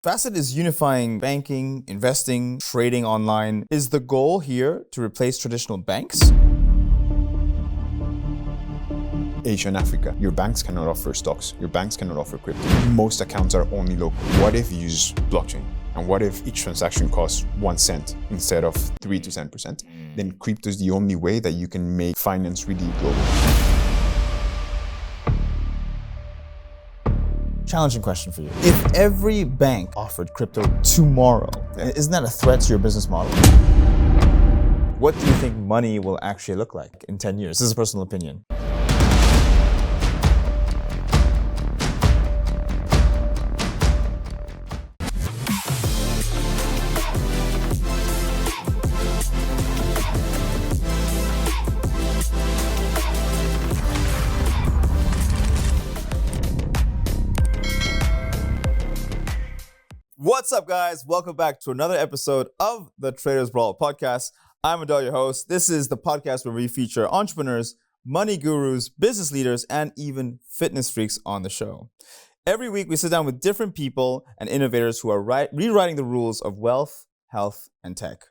Fasset is unifying banking, investing, trading online. Is the goal here to replace traditional banks? Asia and Africa, your banks cannot offer stocks, your banks cannot offer crypto. Most accounts are only local. What if you use blockchain? And what if each transaction costs 1 cent instead of 3 to 10%? Then crypto is the only way that you can make finance really global. Challenging question for you. If every bank offered crypto tomorrow, isn't that a threat to your business model? What do you think money will actually look like in 10 years? This is a personal opinion. What's up, guys? Welcome back to another episode of the Traders Brawl podcast. I'm Adel, your host. This is the podcast where we feature entrepreneurs, money gurus, business leaders, and even fitness freaks on the show. Every week, we sit down with different people and innovators who are rewriting the rules of wealth, health, and tech.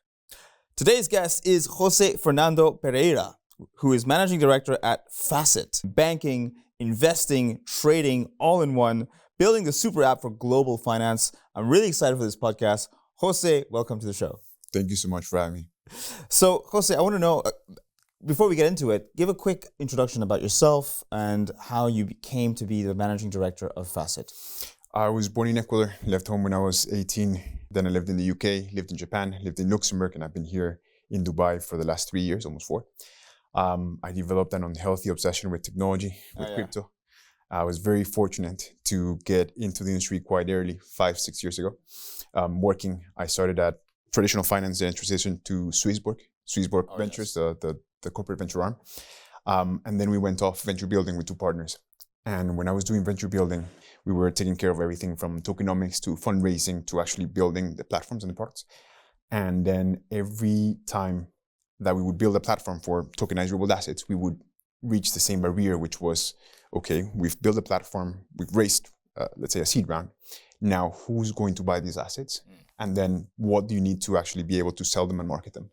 Today's guest is Jose Fernando Pereira, who is managing director at Fasset, banking, investing, trading, all in one, building the super app for global finance. I'm really excited for this podcast. Jose, welcome to the show. Thank you so much for having me. So, Jose, I want to know, before we get into it, give a quick introduction about yourself and how you came to be the managing director of Fasset. I was born in Ecuador, left home when I was 18. Then I lived in the UK, lived in Japan, lived in Luxembourg, and I've been here in Dubai for the last 3 years, almost 4. I developed an unhealthy obsession with technology, with crypto. I was very fortunate to get into the industry quite early, 5-6 years ago. I started at traditional finance and transition to Swissborg Ventures, the corporate venture arm. And then we went off venture building with 2 partners. And when I was doing venture building, we were taking care of everything from tokenomics to fundraising to actually building the platforms and the products. And then every time that we would build a platform for tokenized real assets, we would reach the same barrier, which was, okay, we've built a platform, we've raised, let's say, a seed round. Now, who's going to buy these assets? And then what do you need to actually be able to sell them and market them?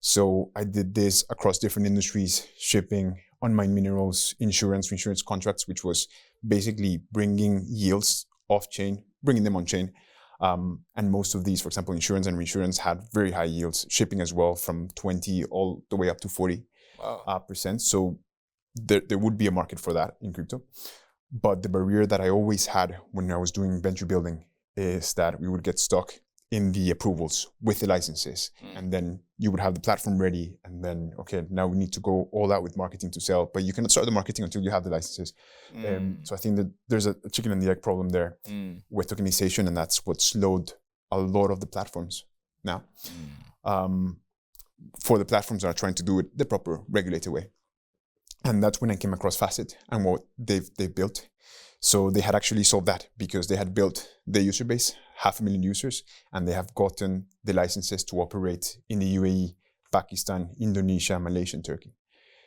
So I did this across different industries: shipping, unmined minerals, insurance contracts, which was basically bringing yields off-chain, bringing them on-chain. And most of these, for example, insurance and reinsurance had very high yields, shipping as well, from 20 all the way up to 40%. Wow. So there would be a market for that in crypto. But the barrier that I always had when I was doing venture building is that we would get stuck in the approvals with the licenses. And then you would have the platform ready. And then, okay, now we need to go all out with marketing to sell. But you cannot start the marketing until you have the licenses. So I think that there's a chicken and the egg problem there with tokenization. And that's what slowed a lot of the platforms now. For the platforms that are trying to do it the proper regulated way. And that's when I came across Fasset and what they've built. So they had actually solved that because they had built the user base, 500,000 users, and they have gotten the licenses to operate in the UAE, Pakistan, Indonesia, Malaysia, and Turkey.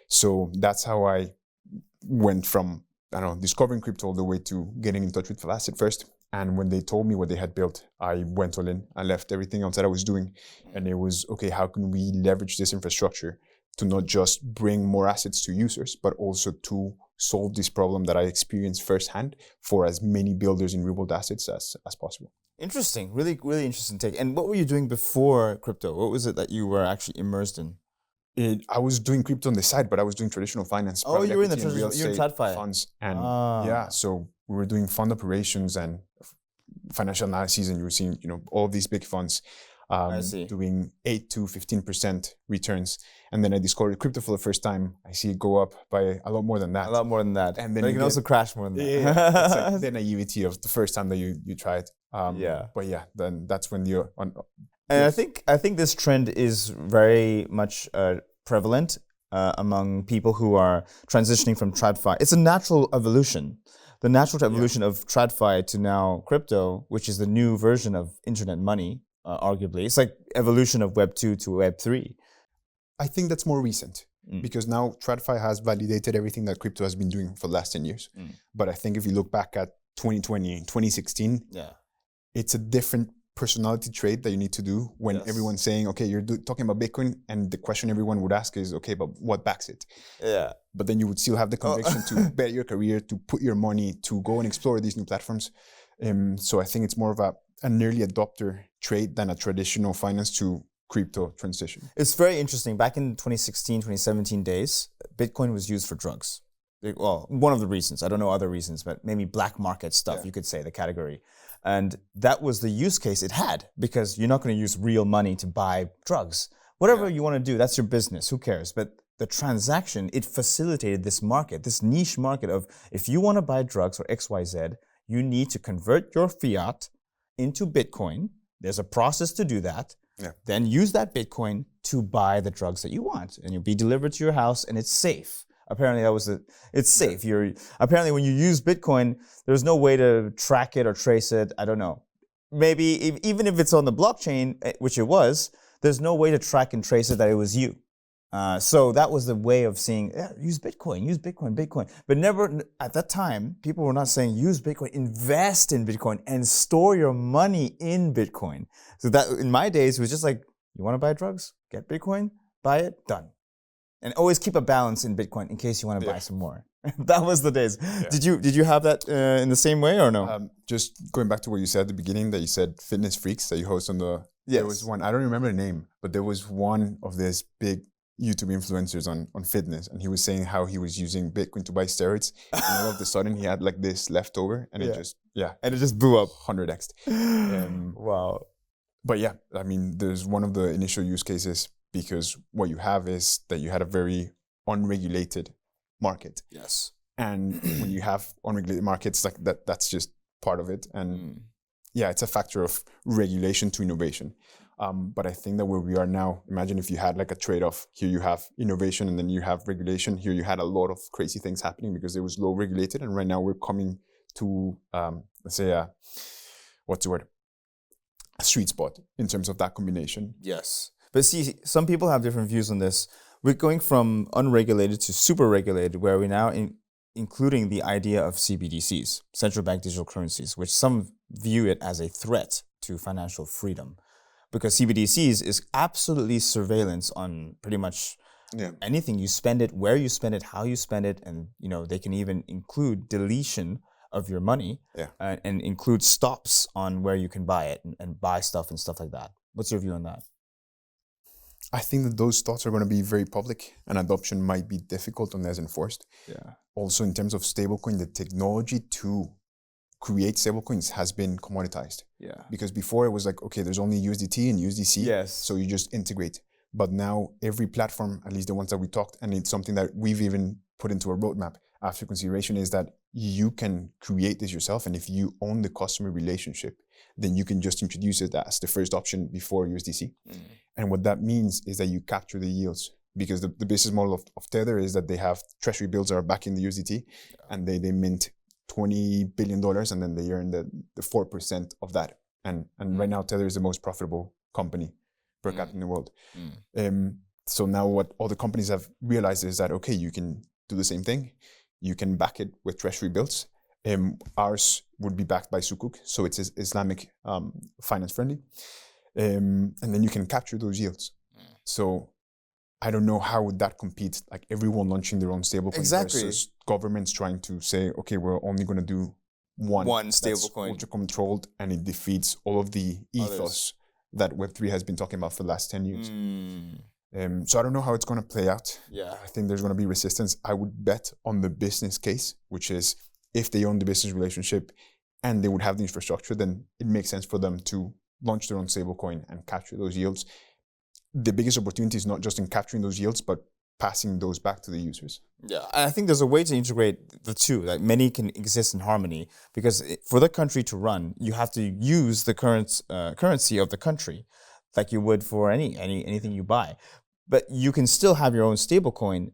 So that's how I went from, discovering crypto all the way to getting in touch with Fasset first. And when they told me what they had built, I went all in. I left everything else that I was doing. And it was, okay, how can we leverage this infrastructure to not just bring more assets to users, but also to solve this problem that I experienced firsthand for as many builders in real-world assets as possible. Interesting. Really, really interesting take. And what were you doing before crypto? What was it that you were actually immersed in? I was doing crypto on the side, but I was doing traditional finance. Oh, you were in TradFi. Funds. And so we were doing fund operations and financial analysis, and you were seeing, all these big funds doing 8 to 15% returns. And then I discovered crypto for the first time. I see it go up by a lot more than that. And then it can also crash more than that. It's like the naivety of the first time that you try it. But then that's when you're on. And I think this trend is very much prevalent among people who are transitioning from TradFi. It's a natural evolution. The natural evolution of TradFi to now crypto, which is the new version of internet money, arguably. It's like evolution of Web2 to Web3. I think that's more recent because now TradFi has validated everything that crypto has been doing for the last 10 years. But I think if you look back at 2020, 2016, it's a different personality trait that you need to do when everyone's saying, okay, you're talking about Bitcoin, and the question everyone would ask is, okay, but what backs it? Yeah. But then you would still have the conviction to bet your career, to put your money, to go and explore these new platforms. So I think it's more of an early adopter trait than a traditional finance to crypto transition. It's very interesting. Back in 2016, 2017 days, Bitcoin was used for drugs. Well, one of the reasons, I don't know other reasons, but maybe black market stuff, you could say, the category. And that was the use case it had, because you're not going to use real money to buy drugs. Whatever you want to do, that's your business, who cares? But the transaction, it facilitated this market, this niche market of, if you want to buy drugs or XYZ, you need to convert your fiat into Bitcoin. There's a process to do that. Then use that Bitcoin to buy the drugs that you want, and you'll be delivered to your house, and it's safe. Apparently it's safe. Apparently when you use Bitcoin, there's no way to track it or trace it. I don't know. Maybe even if it's on the blockchain, which it was, there's no way to track and trace it that it was you. So that was the way of saying, use Bitcoin. But never, at that time, people were not saying use Bitcoin, invest in Bitcoin and store your money in Bitcoin. So that, in my days, it was just like, you want to buy drugs? Get Bitcoin, buy it, done. And always keep a balance in Bitcoin in case you want to buy some more. That was the days. Yeah. Did you have that in the same way or no? Just going back to what you said at the beginning, that you said fitness freaks that you host on the. Yes. There was one, I don't remember the name, but there was one of these big YouTube influencers on fitness, and he was saying how he was using Bitcoin to buy steroids, and all of a sudden he had like this leftover, and it just blew up 100x. Wow. But yeah, I mean, there's one of the initial use cases, because what you have is that you had a very unregulated market. Yes. And when you have unregulated markets, like that's just part of it. And yeah, it's a factor of regulation to innovation. But I think that where we are now, imagine if you had like a trade-off. Here you have innovation and then you have regulation. Here you had a lot of crazy things happening because it was low regulated. And right now we're coming to, let's say, what's the word? A sweet spot in terms of that combination. Yes. But see, some people have different views on this. We're going from unregulated to super regulated, where we're now including the idea of CBDCs, central bank digital currencies, which some view it as a threat to financial freedom. Because CBDCs is absolutely surveillance on pretty much anything. You spend it, where you spend it, how you spend it, and they can even include deletion of your money and include stops on where you can buy it and buy stuff and stuff like that. What's your view on that? I think that those thoughts are going to be very public, and adoption might be difficult unless enforced. Yeah. Also, in terms of stablecoin, the technology to create stablecoins has been commoditized. Yeah. Because before it was like, okay, there's only USDT and USDC. Yes. So you just integrate. But now every platform, at least the ones that we talked, and it's something that we've even put into a roadmap after consideration, is that you can create this yourself. And if you own the customer relationship, then you can just introduce it as the first option before USDC. And what that means is that you capture the yields, because the business model of Tether is that they have treasury bills that are backing the USDT, and they mint $20 billion, and then they earn the 4% of that. And right now, Tether is the most profitable company per capita in the world. So now what all the companies have realized is that, okay, you can do the same thing. You can back it with treasury bills. Ours would be backed by Sukuk, so it's Islamic finance friendly. And then you can capture those yields. So I don't know how would that compete, like everyone launching their own stablecoin versus governments trying to say, okay, we're only going to do one stablecoin, ultra controlled, and it defeats all of the ethos that Web3 has been talking about for the last 10 years. So I don't know how it's going to play out. Yeah. I think there's going to be resistance. I would bet on the business case, which is if they own the business relationship and they would have the infrastructure, then it makes sense for them to launch their own stablecoin and capture those yields. The biggest opportunity is not just in capturing those yields, but passing those back to the users. Yeah, and I think there's a way to integrate the two. Like many can exist in harmony, because for the country to run, you have to use the currency of the country, like you would for anything you buy. But you can still have your own stablecoin,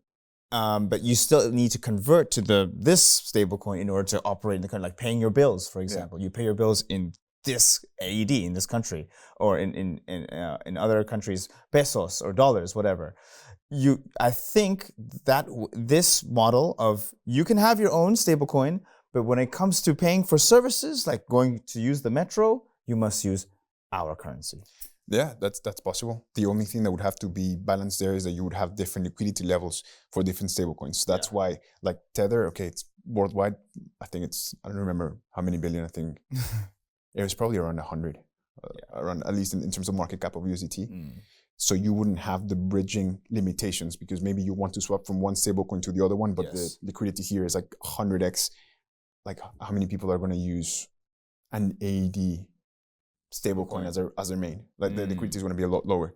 but you still need to convert to this stablecoin in order to operate in the country, like paying your bills, for example. You pay your bills in this AED in this country, or in other countries, pesos or dollars, whatever. I think that this model of you can have your own stablecoin, but when it comes to paying for services, like going to use the metro, you must use our currency. Yeah, that's possible. The only thing that would have to be balanced there is that you would have different liquidity levels for different stablecoins. That's why, like Tether, okay, it's worldwide. I think I don't remember how many billion. I think it was probably around 100, around at least in terms of market cap of USDT. So you wouldn't have the bridging limitations because maybe you want to swap from one stablecoin to the other one, but the liquidity here is like 100x. Like how many people are going to use an AED stablecoin as their main? Like the liquidity is going to be a lot lower.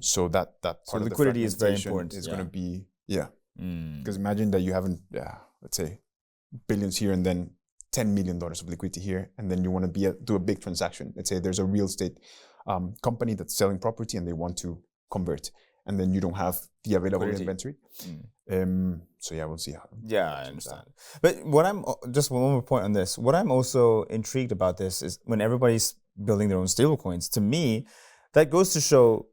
So that part of liquidity the is very important. Is going to be because imagine that you haven't let's say billions here and then $10 million of liquidity here, and then you want to do a big transaction. Let's say there's a real estate company that's selling property and they want to convert, and then you don't have the available inventory. So we'll see how. Yeah, I understand. But what I'm just one more point on this. What I'm also intrigued about this is when everybody's building their own stablecoins. To me, that goes to show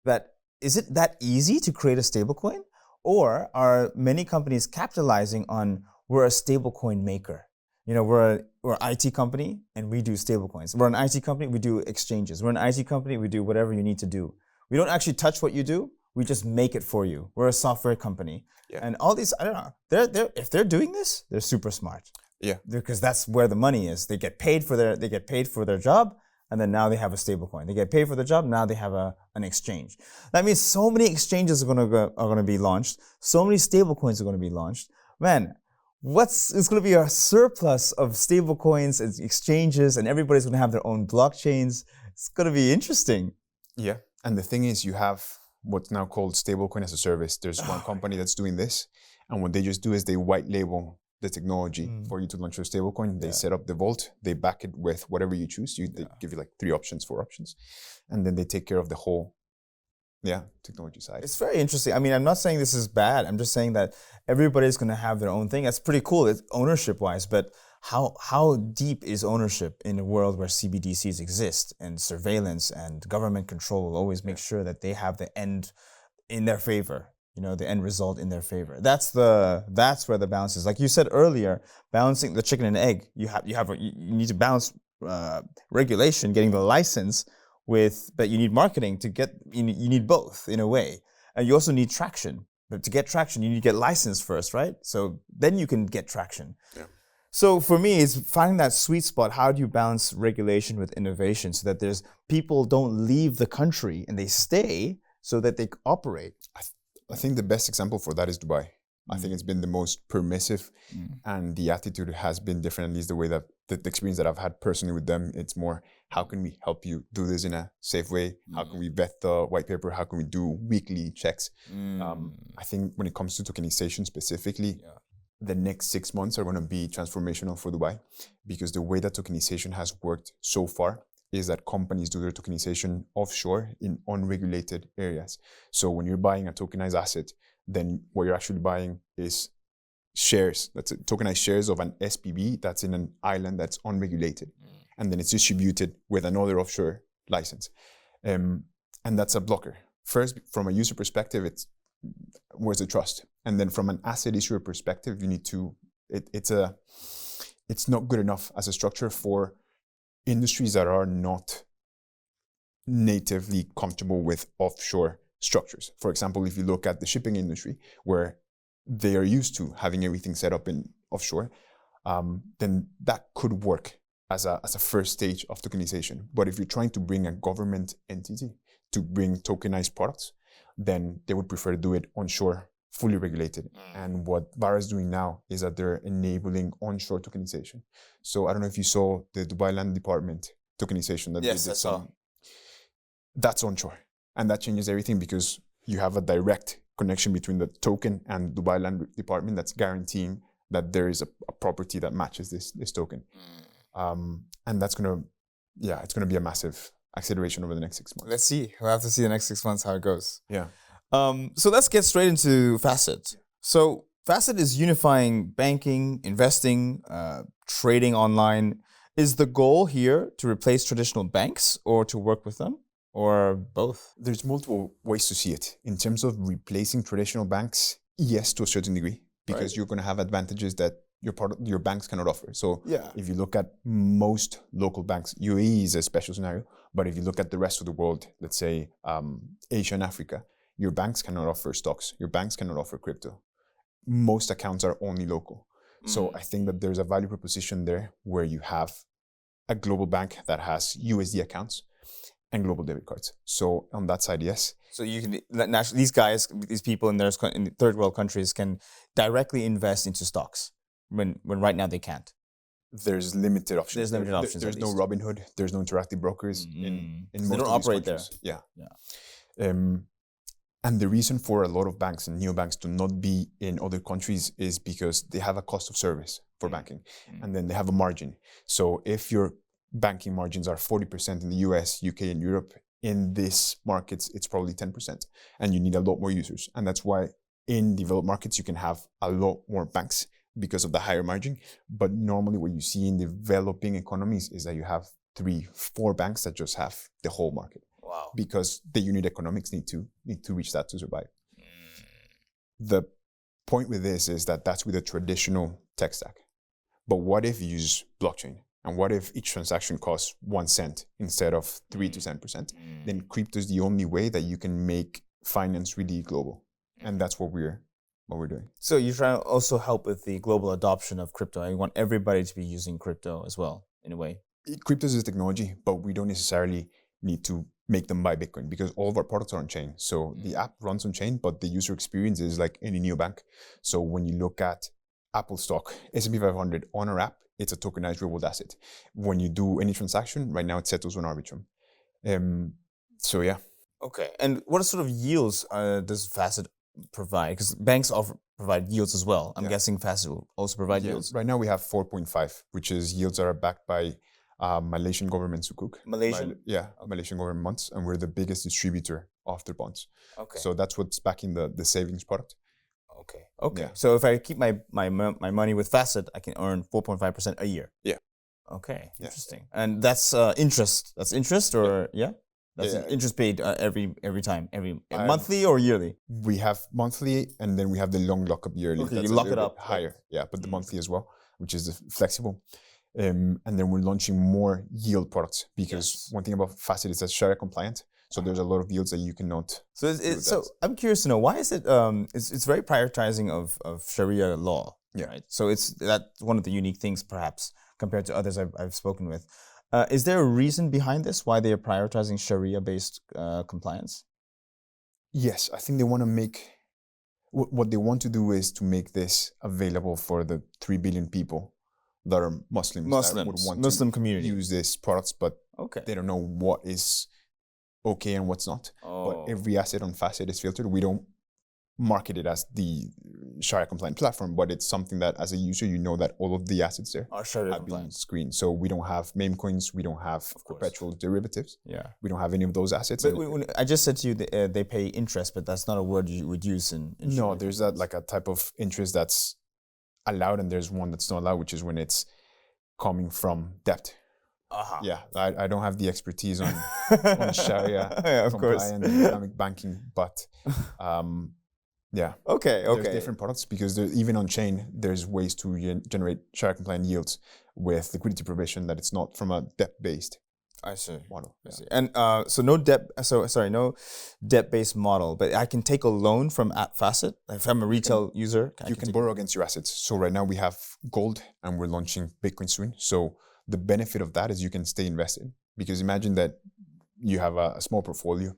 that is it that easy to create a stablecoin, or are many companies capitalizing on we're a stablecoin maker? You know, we're an IT company and we do stablecoins. We're an IT company, we do exchanges. We're an IT company, we do whatever you need to do. We don't actually touch what you do. We just make it for you. We're a software company. And all these, I don't know, if they're doing this, they're super smart. Yeah. Because that's where the money is. They get paid for their job, and then now they have a stablecoin. They get paid for the job, now they have an exchange. That means so many exchanges are gonna be launched. So many stablecoins are gonna be launched. Man, it's going to be a surplus of stablecoins and exchanges, and everybody's going to have their own blockchains. It's going to be interesting. Yeah, and the thing is, you have what's now called stablecoin as a service. There's one company that's doing this, and what they just do is they white label the technology for you to launch your stablecoin. They set up the vault, they back it with whatever you choose. They give you like 4 options, and then they take care of the whole technology side. It's very interesting. I mean, I'm not saying this is bad. I'm just saying that everybody's going to have their own thing. That's pretty cool, it's ownership-wise. But how deep is ownership in a world where CBDCs exist and surveillance and government control will always make sure that they have the end in their favor? You know, the end result in their favor. That's where the balance is. Like you said earlier, balancing the chicken and egg. You need to balance regulation, getting the license. But you need marketing to get, you need both in a way. And you also need traction. But to get traction, you need to get licensed first, right? So then you can get traction. Yeah. So for me, it's finding that sweet spot. How do you balance regulation with innovation so that people don't leave the country and they stay so that they operate? I think the best example for that is Dubai. I think it's been the most permissive, and the attitude has been different, at least the way that the experience that I've had personally with them. It's more, how can we help you do this in a safe way? How can we vet the white paper? How can we do weekly checks? I think when it comes to tokenization specifically, the next 6 months are going to be transformational for Dubai, because the way that tokenization has worked so far is that companies do their tokenization offshore in unregulated areas. So when you're buying a tokenized asset, then what you're actually buying is shares. That's tokenized shares of an SPV that's in an island that's unregulated. And then it's distributed with another offshore license. And that's a blocker. First, from a user perspective, where's the trust? And then from an asset issuer perspective, you need to, it's not good enough as a structure for industries that are not natively comfortable with offshore structures. For example, if you look at the shipping industry, where they are used to having everything set up in offshore, then that could work as a first stage of tokenization. But if you're trying to bring a government entity to bring tokenized products, then they would prefer to do it onshore, fully regulated. And what VARA is doing now is that they're enabling onshore tokenization. So I don't know if you saw the Dubai Land Department tokenization that they did. I saw. That's onshore. And that changes everything, because you have a direct connection between the token and Dubai Land Department that's guaranteeing that there is a property that matches this token. And that's going to, it's going to be a massive acceleration over the next 6 months. Let's see. We'll have to see the next 6 months how it goes. Yeah. So let's get straight into Fasset. So Fasset is unifying banking, investing, trading online. Is the goal here to replace traditional banks or to work with them, or both? There's multiple ways to see it. In terms of replacing traditional banks, yes, to a certain degree, because you're going to have advantages that your banks cannot offer. So Yeah. if you look at most local banks, UAE is a special scenario, but if you look at the rest of the world, let's say Asia and Africa, your banks cannot offer stocks. Your banks cannot offer crypto. Most accounts are only local. So I think that there's a value proposition there where you have a global bank that has USD accounts and global debit cards. So on that side, yes. So you can these people in the third world countries can directly invest into stocks when right now they can't. There's limited options. There's limited options. There's no Robinhood. There's no interactive brokers in So most they don't of these operate countries. there. Yeah. And the reason for a lot of banks and neobanks to not be in other countries is because they have a cost of service for banking, and then they have a margin. So if your banking margins are 40% in the US, UK, and Europe, in these markets, it's probably 10%, and you need a lot more users. And that's why in developed markets, you can have a lot more banks because of the higher margin. But normally what you see in developing economies is that you have 3-4 banks that just have the whole market. Wow. Because the unit economics need to reach that to survive. The point with this is that that's with a traditional tech stack. But what if you use blockchain? And what if each transaction costs 1 cent instead of 3 to 10%? Then crypto is the only way that you can make finance really global. And that's what we're doing. So you're trying to also help with the global adoption of crypto. You want everybody to be using crypto as well, in a way. Crypto is a technology, but we don't necessarily need to make them buy Bitcoin because all of our products are on chain. So the app runs on chain, but the user experience is like any neobank. So when you look at Apple stock, S&P 500 on our app, it's a tokenized real world asset. When you do any transaction, right now it settles on Arbitrum. So yeah. Okay. And what sort of yields does Fasset provide? Because banks provide yields as well. I'm guessing Fasset will also provide yields. Right now we have 4.5, which is yields that are backed by Malaysian government sukuk. Malaysian? Malaysian government bonds, and we're the biggest distributor of their bonds. Okay. So that's what's backing the savings product. Okay. Yeah. So if I keep my money with Fasset, I can earn 4.5% a year. Yeah. Okay. Yeah. Interesting. And that's interest. That's interest, or That's interest paid every time, monthly or yearly? We have monthly, and then we have the long lockup yearly. Okay, That's you lock it up higher, but the monthly as well, which is flexible. And then we're launching more yield products because one thing about Fasset is that Sharia compliant. So there's a lot of yields that you cannot. So I'm curious to know, why is it? It's very prioritizing of Sharia law. Yeah. Right. So that's one of the unique things, perhaps, compared to others I've spoken with. Is there a reason behind this? Why they are prioritizing Sharia-based compliance? Yes, I think they want to make. What they want to do is to make this available for the 3 billion people that are Muslims that would want Muslim to community use these products, but they don't know what is okay and what's not. But every asset on Fasset is filtered. We don't market it as the Sharia compliant platform, but it's something that as a user, you know that all of the assets there are Sharia have been screened. So we don't have meme coins, we don't have perpetual derivatives. Yeah. We don't have any of those assets. But I just said to you that they pay interest, but that's not a word you would use in No, there's that like a type of interest that's allowed, and there's one that's not allowed, which is when it's coming from debt. Yeah, I don't have the expertise on Sharia compliant and Islamic banking, but there's different products because even on chain, there's ways to generate Sharia compliant yields with liquidity provision that it's not from a debt-based model. I see. And no debt-based model, but I can take a loan from Fasset if I'm a retail user. You can borrow against your assets. So right now we have gold and we're launching Bitcoin soon. So the benefit of that is you can stay invested, because imagine that you have a small portfolio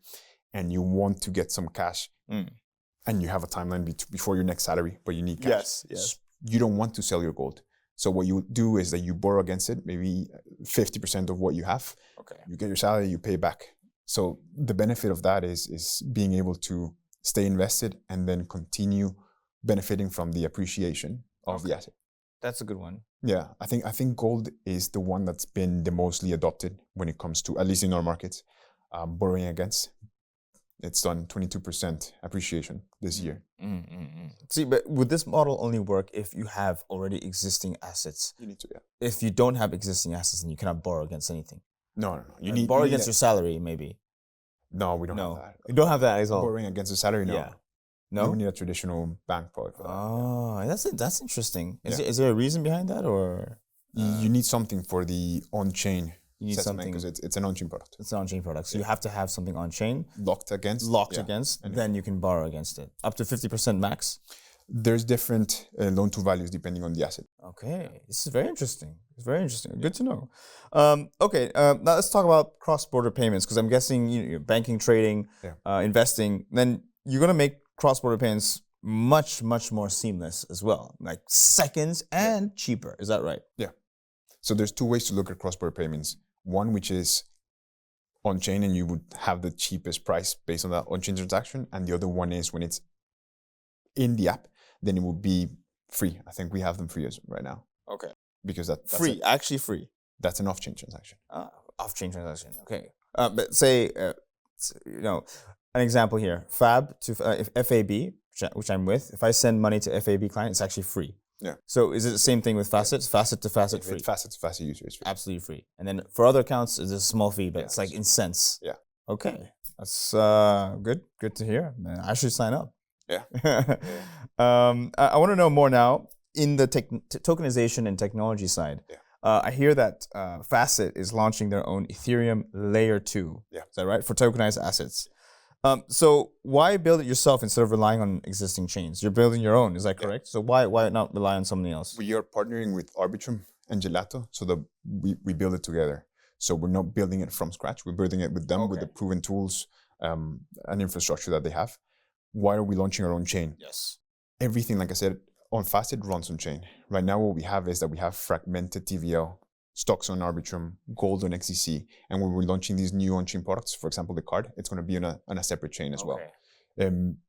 and you want to get some cash and you have a timeline before your next salary, but you need cash. Yes. You don't want to sell your gold. So what you do is that you borrow against it, maybe 50% of what you have. Okay. You get your salary, you pay back. So the benefit of that is being able to stay invested and then continue benefiting from the appreciation of the asset. That's a good one. Yeah, I think gold is the one that's been the mostly adopted when it comes to, at least in our markets, borrowing against. It's done 22% appreciation this year. See, but would this model only work if you have already existing assets? You need to, If you don't have existing assets, then you cannot borrow against anything. No. You need borrow against your salary, maybe. No, we don't have that. You don't have that as well. Borrowing against the salary, no. Yeah. You No? don't need a traditional bank product for that. Oh, that's interesting. Yeah. Is there a reason behind that, or You need something for the on-chain you need settlement something? because it's an on-chain product. It's an on-chain product, so you have to have something on-chain Locked against. And then you can borrow against it up to 50% max. there's different loan-to values depending on the asset. Okay, this is very interesting. It's very interesting. Good to know. Okay, now let's talk about cross-border payments because I'm guessing you're banking, trading, investing. Then you're gonna make cross-border payments much more seamless as well, like seconds and cheaper. Is that right? Yeah. So there's two ways to look at cross-border payments. One which is on-chain and you would have the cheapest price based on that on-chain transaction, and the other one is when it's in the app, then it would be free. I think we have them free as right now. Okay. Because that's free, actually free. That's an off-chain transaction. Off-chain transaction. Okay. But say, an example here. Fab to FAB, which I'm with. If I send money to FAB client, it's actually free. Yeah. So is it the same thing with Fasset? Fasset to Fasset free. Fasset to Fasset user is free. Absolutely free. And then for other accounts, it's a small fee, but it's like in cents. Yeah. Okay. That's good. Good to hear. I should sign up. Yeah. I want to know more now in the tokenization and technology side. Yeah. I hear that Fasset is launching their own Ethereum layer 2. Yeah. Is that right? For tokenized assets. So why build it yourself instead of relying on existing chains? You're building your own, is that correct? So why not rely on somebody else? We are partnering with Arbitrum and Gelato so that we build it together. So we're not building it from scratch. We're building it with them with the proven tools and infrastructure that they have. Why are we launching our own chain? Yes. Everything, like I said, on Fasset runs on chain. Right now, what we have is that we have fragmented TVL, stocks on Arbitrum, gold on XDC. And when we're launching these new on-chain products, for example, the card, it's going to be on a separate chain as well.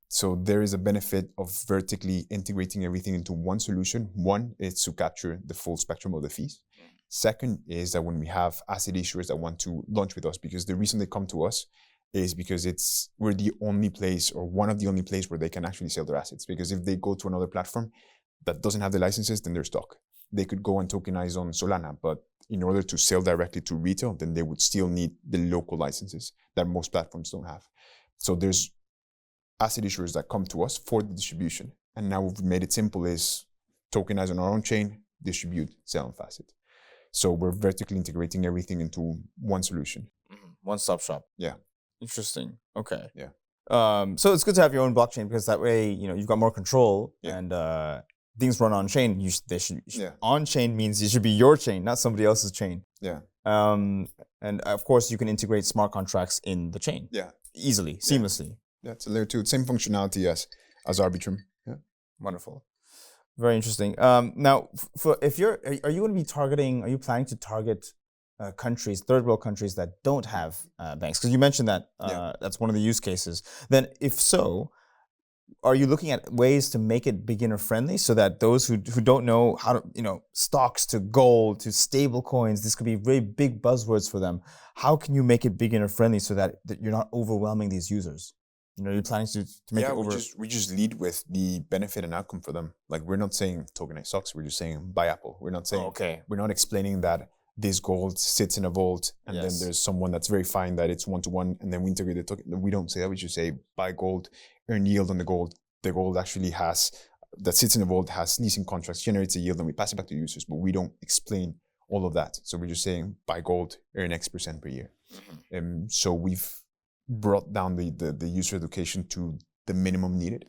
So there is a benefit of vertically integrating everything into one solution. One is to capture the full spectrum of the fees. Second is that when we have asset issuers that want to launch with us, because the reason they come to us is because we're the only place or one of the only places where they can actually sell their assets. Because if they go to another platform that doesn't have the licenses, then they're stuck. They could go and tokenize on Solana, but in order to sell directly to retail, then they would still need the local licenses that most platforms don't have. So there's asset issuers that come to us for the distribution. And now what we've made it simple is tokenize on our own chain, distribute, sell on Fasset. So we're vertically integrating everything into one solution. One-stop shop. Yeah. Interesting. Okay. Yeah. So it's good to have your own blockchain because that way, you've got more control and things run on chain. On chain means it should be your chain, not somebody else's chain. Yeah. And of course, you can integrate smart contracts in the chain. Yeah. Easily, seamlessly. Yeah, it's a layer 2. Same functionality as Arbitrum. Yeah. Wonderful. Very interesting. Now, are you going to be targeting? Are you planning to target countries, third world countries that don't have banks? Because you mentioned that that's one of the use cases. Then, if so, are you looking at ways to make it beginner friendly so that those who don't know how to, stocks to gold to stable coins, this could be very big buzzwords for them. How can you make it beginner friendly so that you're not overwhelming these users? You're planning to make it over. We just lead with the benefit and outcome for them. Like we're not saying tokenize stocks, we're just saying buy Apple. We're not saying, we're not explaining that this gold sits in a vault and then there's someone that's verifying that it's one-to-one and then we integrate the token. We don't say that. We just say buy gold, earn yield on the gold. The gold actually that sits in the vault has leasing contracts, generates a yield and we pass it back to users, but we don't explain all of that. So we're just saying buy gold, earn X% per year. So we've brought down the user education to the minimum needed.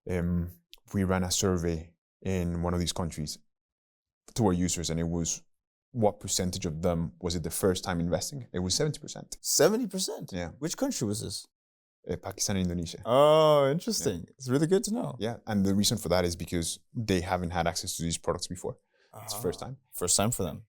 We ran a survey in one of these countries to our users and it was what percentage of them was it the first time investing? It was 70%. 70%? Yeah. Which country was this? Pakistan and Indonesia. Oh, interesting. Yeah. It's really good to know. Yeah, and the reason for that is because they haven't had access to these products before. It's the first time. First time for them.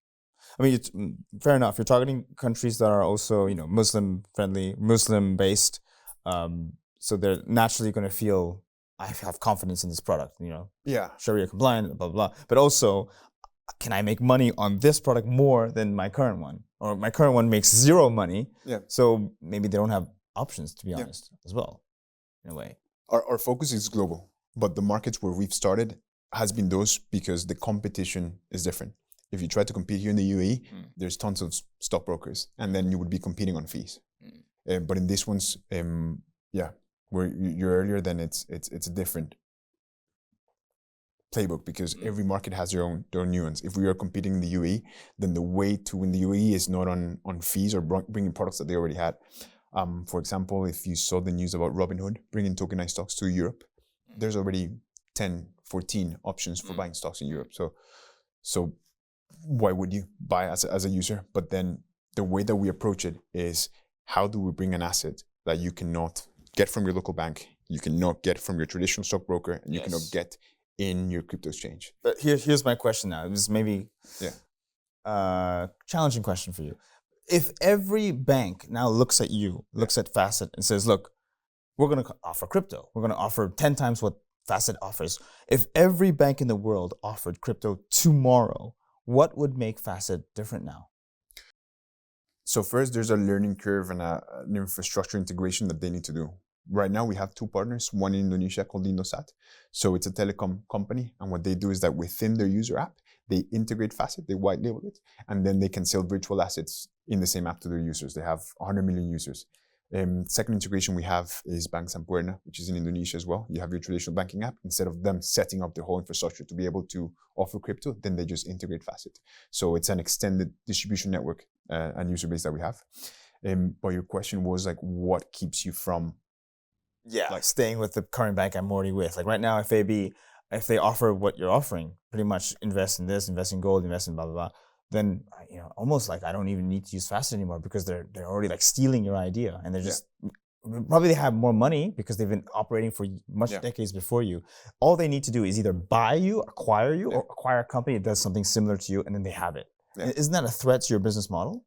I mean, fair enough. You're targeting countries that are also, Muslim friendly, Muslim based. So they're naturally going to feel, I have confidence in this product, Yeah. Sharia compliant, blah, blah, blah. But also, can I make money on this product more than my current one? Or my current one makes zero money. Yeah. So maybe they don't have options, to be honest, as well, in a way. Our focus is global, but the markets where we've started has been those because the competition is different. If you try to compete here in the UAE, there's tons of stockbrokers, and then you would be competing on fees. But in these ones, where you're earlier, then it's a different playbook because every market has their own nuance. If we are competing in the UAE, then the way to win the UAE is not on fees or bringing products that they already had. For example, if you saw the news about Robinhood bringing tokenized stocks to Europe, there's already 10, 14 options for buying stocks in Europe. So why would you buy as a user? But then the way that we approach it is, how do we bring an asset that you cannot get from your local bank, you cannot get from your traditional stockbroker, and you cannot get in your crypto exchange? But here's my question now. This is maybe challenging question for you. If every bank now looks at you, looks at Fasset and says, look, we're going to offer crypto. We're going to offer 10 times what Fasset offers. If every bank in the world offered crypto tomorrow, what would make Fasset different now? So first, there's a learning curve and an infrastructure integration that they need to do. Right now, we have two partners, one in Indonesia called Indosat. So it's a telecom company. And what they do is that within their user app, they integrate Fasset, they white label it, and then they can sell virtual assets in the same app to their users. They have 100 million users. Second integration we have is Bank Sampuerna, which is in Indonesia as well. You have your traditional banking app. Instead of them setting up the whole infrastructure to be able to offer crypto, then they just integrate Fasset. So it's an extended distribution network and user base that we have. But your question was like, what keeps you from staying with the current bank I'm already with? Like right now, if they offer what you're offering, pretty much invest in this, invest in gold, invest in blah, blah, blah, then almost like I don't even need to use Fasset anymore because they're already like stealing your idea, and they're just probably they have more money because they've been operating for decades before you. All they need to do is either buy you, acquire you, or acquire a company that does something similar to you, and then they have it. Isn't that a threat to your business model?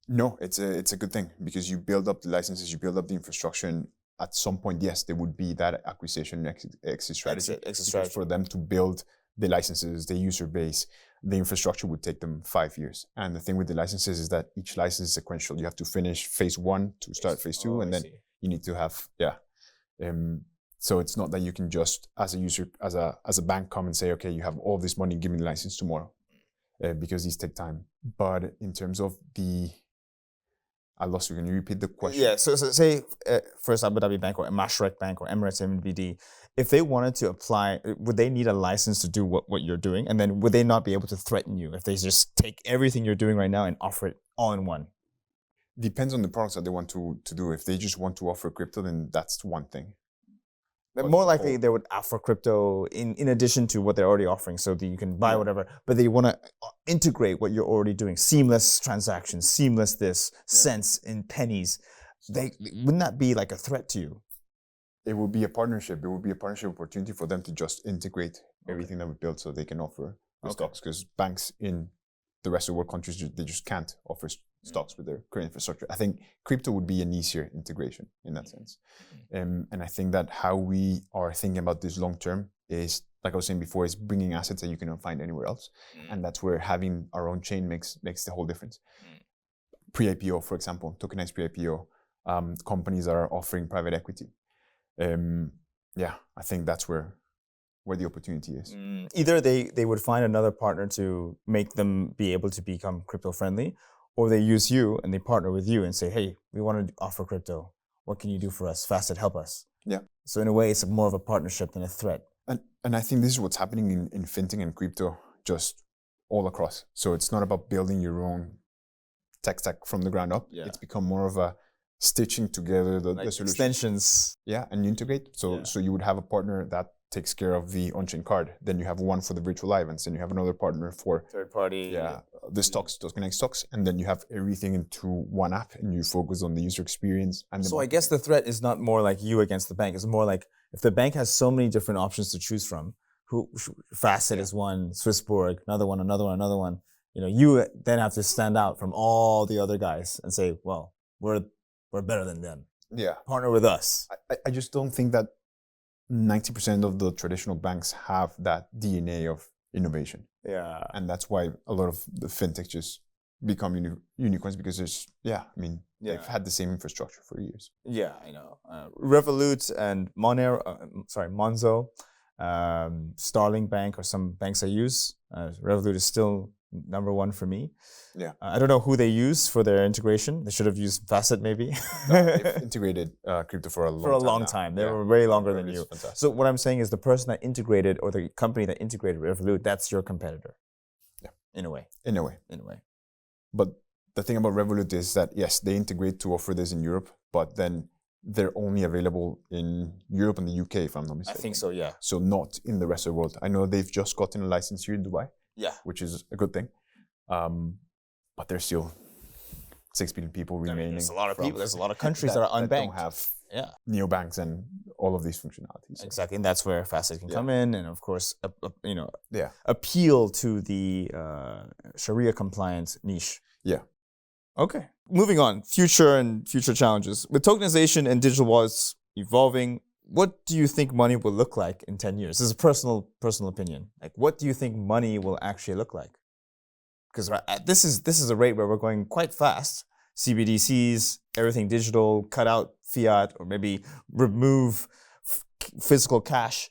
No, it's a good thing because you build up the licenses, you build up the infrastructure, and at some point, yes, there would be that acquisition exit strategy. Exit strategy. For them to build the licenses, the user base, the infrastructure would take them 5 years. And the thing with the licenses is that each license is sequential. You have to finish phase 1 to start phase 2, and then you need to have, so it's not that you can just, as a user, as a bank, come and say, okay, you have all this money, give me the license tomorrow, because these take time. But in terms of I lost you. Can you repeat the question? Yeah. So say First Abu Dhabi Bank or Mashreq Bank or Emirates MBD, if they wanted to apply, would they need a license to do what you're doing? And then would they not be able to threaten you if they just take everything you're doing right now and offer it all in one? Depends on the products that they want to do. If they just want to offer crypto, then that's one thing. But more likely they would offer crypto in addition to what they're already offering, so that you can buy whatever, but they want to integrate what you're already doing. Seamless transactions, seamless cents in pennies. Wouldn't that be like a threat to you? It would be a partnership. It would be a partnership opportunity for them to just integrate everything that we built so they can offer the stocks, because banks in the rest of the world countries, they just can't offer stocks with their current infrastructure. I think crypto would be an easier integration in that sense. And I think that how we are thinking about this long term is, like I was saying before, is bringing assets that you cannot find anywhere else. And that's where having our own chain makes the whole difference. Pre-IPO, for example, tokenized pre-IPO, companies that are offering private equity. I think that's where the opportunity is. Either they would find another partner to make them be able to become crypto friendly, or they use you and they partner with you and say, hey, we want to offer crypto. What can you do for us? Fasset, help us. Yeah. So in a way, it's more of a partnership than a threat. And I think this is what's happening in fintech and crypto just all across. So it's not about building your own tech stack from the ground up. Yeah. It's become more of a stitching together the solutions. Extensions. Yeah, and you integrate. So you would have a partner that takes care of the on-chain card. Then you have one for the virtual events. Then you have another partner for third party. The stocks, tokenized stocks. And then you have everything into one app and you focus on the user experience. And so I guess the threat is not more like you against the bank. It's more like if the bank has so many different options to choose from, Fasset is one, Swissborg, another one. You then have to stand out from all the other guys and say, well, we're better than them. Yeah. Partner with us. I just don't think that 90% of the traditional banks have that DNA of innovation. Yeah. And that's why a lot of the fintech just become unicorns, because they've had the same infrastructure for years. Yeah, I know. Revolut and Monzo, Starling Bank, or some banks I use. Revolut is still number one for me. Yeah. I don't know who they use for their integration. They should have used Fasset maybe. They've integrated crypto for a long time. They were way longer than Revolut is you. fantastic. So what I'm saying is the person that integrated, or the company that integrated Revolut, that's your competitor. Yeah. In a way. In a way. But the thing about Revolut is that, yes, they integrate to offer this in Europe, but then they're only available in Europe and the UK, if I'm not mistaken. I think so, yeah. So not in the rest of the world. I know they've just gotten a license here in Dubai, which is a good thing. But there's still 6 billion people remaining. There's a lot of people. There's a lot of countries that are unbanked. That don't have neobanks and all of these functionalities. Exactly, and that's where Fasset can come in, and of course, appeal to the Sharia compliant niche. Yeah. Okay. Moving on, future challenges. With tokenization and digital wallets evolving, what do you think money will look like in 10 years? This is a personal opinion. Like, what do you think money will actually look like? Because this is a rate where we're going quite fast. CBDCs, everything digital, cut out fiat, or maybe remove physical cash.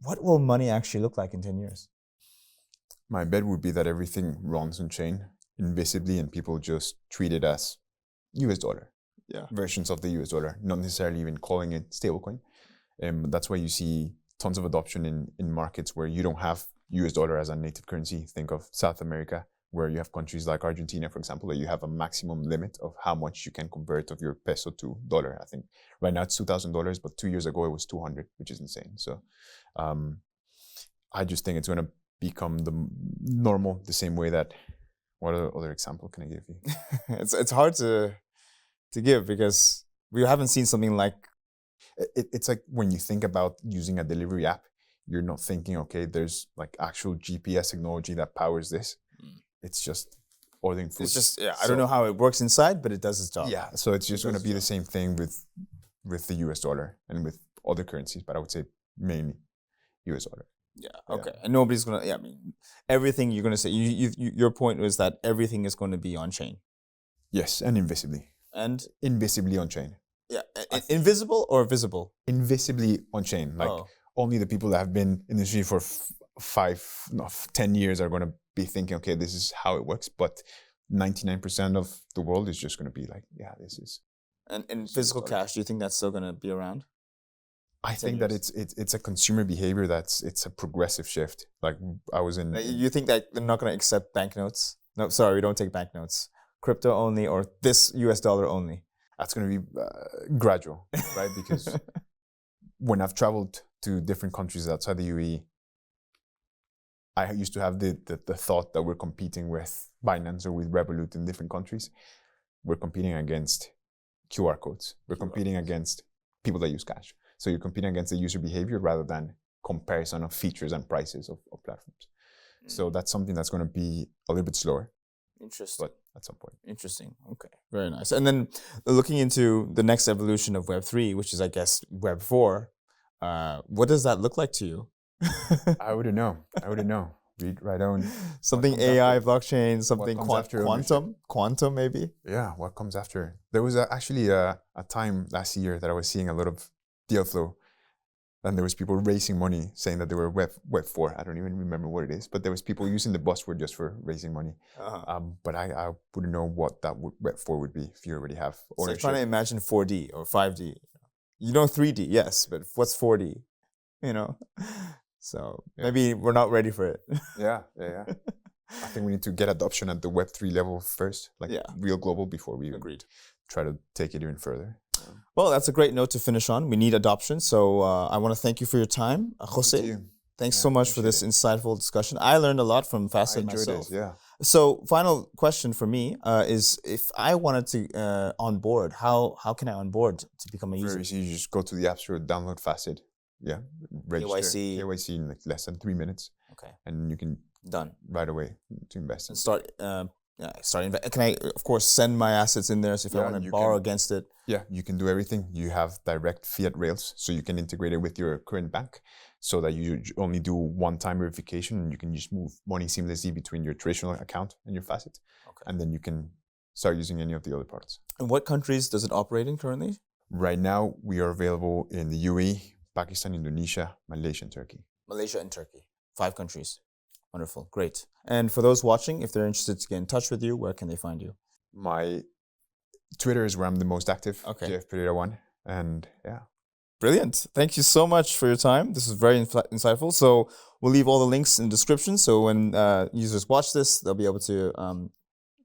What will money actually look like in 10 years? My bet would be that everything runs on chain invisibly, and people just treat it as US dollar. Versions of the US dollar, not necessarily even calling it stablecoin. That's why you see tons of adoption in markets where you don't have US dollar as a native currency. Think of South America, where you have countries like Argentina, for example, that you have a maximum limit of how much you can convert of your peso to dollar. I think right now it's $2,000, but 2 years ago it was 200, which is insane. So I just think it's going to become the normal, the same way that, what other example can I give you? It's hard to give because we haven't seen something like. It's like when you think about using a delivery app, you're not thinking, okay, there's like actual GPS technology that powers this. It's just ordering food. It's just, I don't know how it works inside, but it does its job. Yeah, so it's just going to be the same thing with the US dollar and with other currencies, but I would say mainly US dollar. Yeah, okay. And nobody's going to, everything you're going to say, your point was that everything is going to be on chain. Yes, and invisibly. And? Invisibly on chain. Yeah, invisible or visible? Invisibly on chain. Like only the people that have been in the industry for 10 years are going to be thinking, okay, this is how it works. But 99% of the world is just going to be like, this is. And physical cash, do you think that's still going to be around? I think that it's a consumer behavior it's a progressive shift. Like I was in. You think that they're not going to accept banknotes? No, sorry, we don't take banknotes. Crypto only, or this US dollar only? That's going to be gradual, right? Because when I've traveled to different countries outside the UAE, I used to have the thought that we're competing with Binance or with Revolut in different countries. We're competing against QR codes. We're competing against people that use cash. So you're competing against the user behavior rather than comparison of features and prices of platforms. So that's something that's going to be a little bit slower. Interesting. But at some point. Interesting. Okay. Very nice. And then looking into the next evolution of Web3, which is, I guess, Web4, what does that look like to you? I wouldn't know. Read right on. Something AI, blockchain, something quantum maybe? Yeah, what comes after? There was actually a time last year that I was seeing a lot of deal flow, and there was people raising money saying that they were Web4. I don't even remember what it is, but there was people using the buzzword just for raising money. But I wouldn't know what that Web4 would be if you already have ownership. So I'm trying to imagine 4D or 5D. You know 3D, yes, but what's 4D? So maybe we're not ready for it. Yeah. I think we need to get adoption at the Web3 level first, real global, before we try to take it even further. Well, that's a great note to finish on. We need adoption. So I want to thank you for your time. Jose, thanks so much for this insightful discussion. I learned a lot from Fasset myself. So final question for me is, if I wanted to onboard, how can I onboard to become a user? Very easy. You just go to the App Store, download Fasset. Register. KYC in less than 3 minutes. Okay. And you can right away to invest. And start Can I, of course, send my assets in there? So if I want to borrow against it. Yeah, you can do everything. You have direct fiat rails, so you can integrate it with your current bank, so that you only do one-time verification, and you can just move money seamlessly between your traditional account and your Fasset. Okay. And then you can start using any of the other parts. And what countries does it operate in currently? Right now, we are available in the UAE, Pakistan, Indonesia, Malaysia, and Turkey. Malaysia and Turkey. 5 countries. Wonderful. Great. And for those watching, if they're interested to get in touch with you, where can they find you? My Twitter is where I'm the most active. Okay. JF Pereira 1. And yeah. Brilliant. Thank you so much for your time. This is very insightful. So we'll leave all the links in the description. So when users watch this, they'll be able to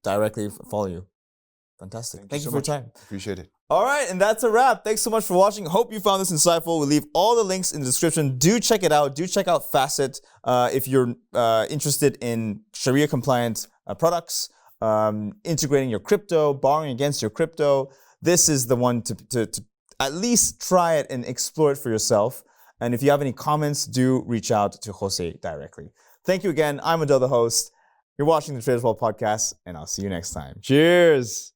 directly follow you. Fantastic. Thank you for your time. Appreciate it. All right, and that's a wrap. Thanks so much for watching. Hope you found this insightful. We'll leave all the links in the description. Do check it out. Do check out Fasset if you're interested in Sharia compliant products, integrating your crypto, borrowing against your crypto. This is the one to at least try it and explore it for yourself. And if you have any comments, do reach out to Jose directly. Thank you again. I'm Adel, the host. You're watching the Traders Brawl podcast, and I'll see you next time. Cheers.